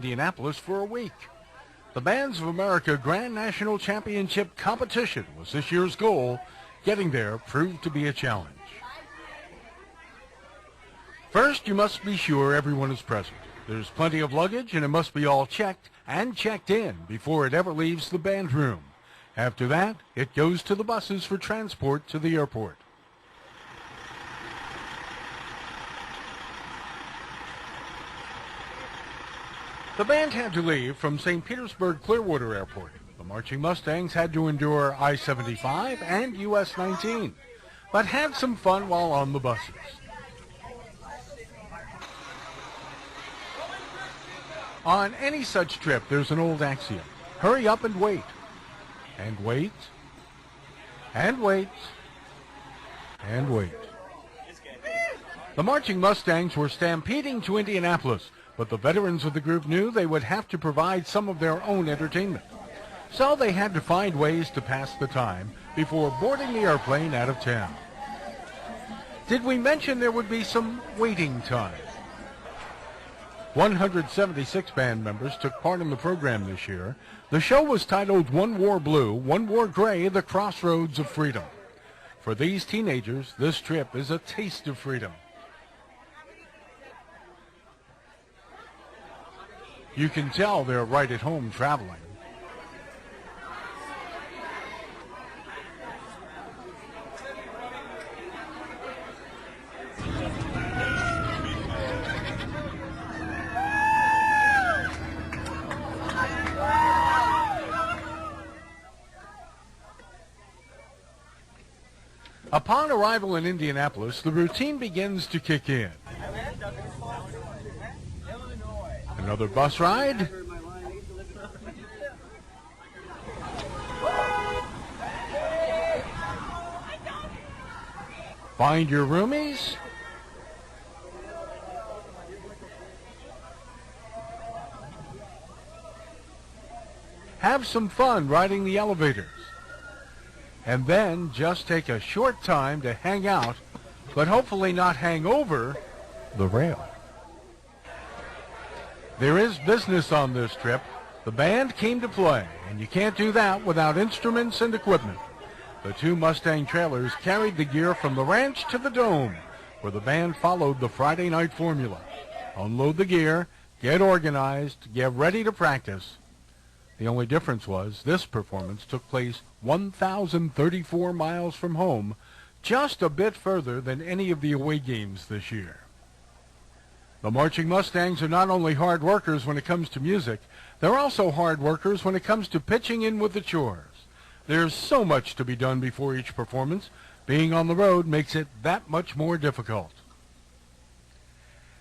Indianapolis for a week. The Bands of America Grand National Championship competition was this year's goal. Getting there proved to be a challenge. First, you must be sure everyone is present. There's plenty of luggage, and it must be all checked and checked in before it ever leaves the band room. After that, it goes to the buses for transport to the airport. The band had to leave from St. Petersburg Clearwater Airport. The Marching Mustangs had to endure I-75 and US 19, but had some fun while on the buses. On any such trip, there's an old axiom. Hurry up and wait. And wait. And wait. And wait. The Marching Mustangs were stampeding to Indianapolis, but the veterans of the group knew they would have to provide some of their own entertainment. So they had to find ways to pass the time before boarding the airplane out of town. Did we mention there would be some waiting time? 176 band members took part in the program this year. The show was titled One War Blue, One War Gray, The Crossroads of Freedom. For these teenagers, this trip is a taste of freedom. You can tell they're right at home traveling. Upon arrival in Indianapolis, the routine begins to kick in. Another bus ride. Find your roomies. Have some fun riding the elevators. And then just take a short time to hang out, but hopefully not hang over the rail. There is business on this trip. The band came to play, and you can't do that without instruments and equipment. The two Mustang trailers carried the gear from the ranch to the dome, where the band followed the Friday night formula. Unload the gear, get organized, get ready to practice. The only difference was this performance took place 1,034 miles from home, just a bit further than any of the away games this year. The Marching Mustangs are not only hard workers when it comes to music, they're also hard workers when it comes to pitching in with the chores. There's so much to be done before each performance. Being on the road makes it that much more difficult.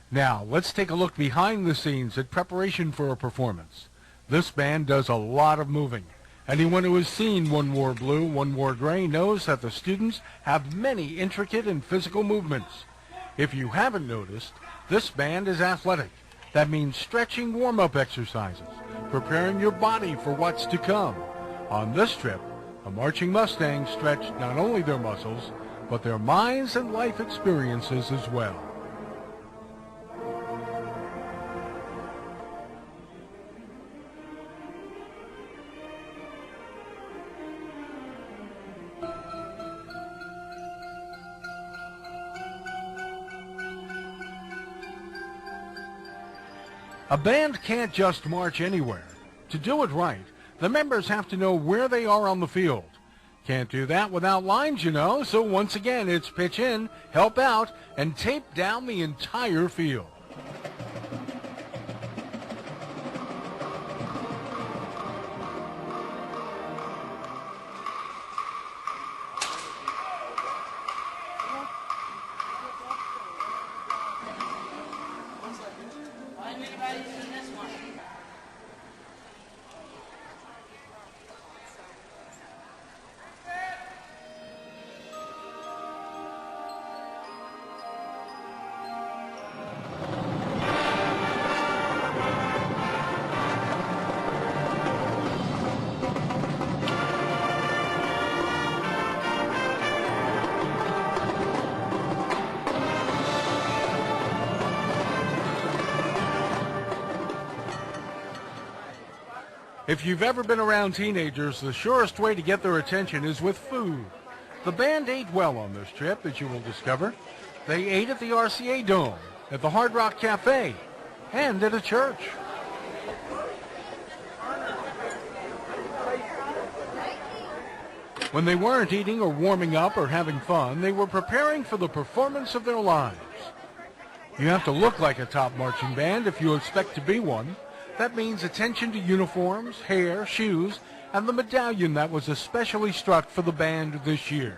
Now, let's take a look behind the scenes at preparation for a performance. This band does a lot of moving. Anyone who has seen One War Blue, One War Gray knows that the students have many intricate and physical movements. If you haven't noticed, this band is athletic. That means stretching warm-up exercises, preparing your body for what's to come. On this trip, the Marching Mustangs stretched not only their muscles, but their minds and life experiences as well. A band can't just march anywhere. To do it right, the members have to know where they are on the field. Can't do that without lines, you know, so once again it's pitch in, help out, and tape down the entire field. If you've ever been around teenagers, the surest way to get their attention is with food. The band ate well on this trip, as you will discover. They ate at the RCA Dome, at the Hard Rock Cafe, and at a church. When they weren't eating or warming up or having fun, they were preparing for the performance of their lives. You have to look like a top marching band if you expect to be one. That means attention to uniforms, hair, shoes, and the medallion that was especially struck for the band this year.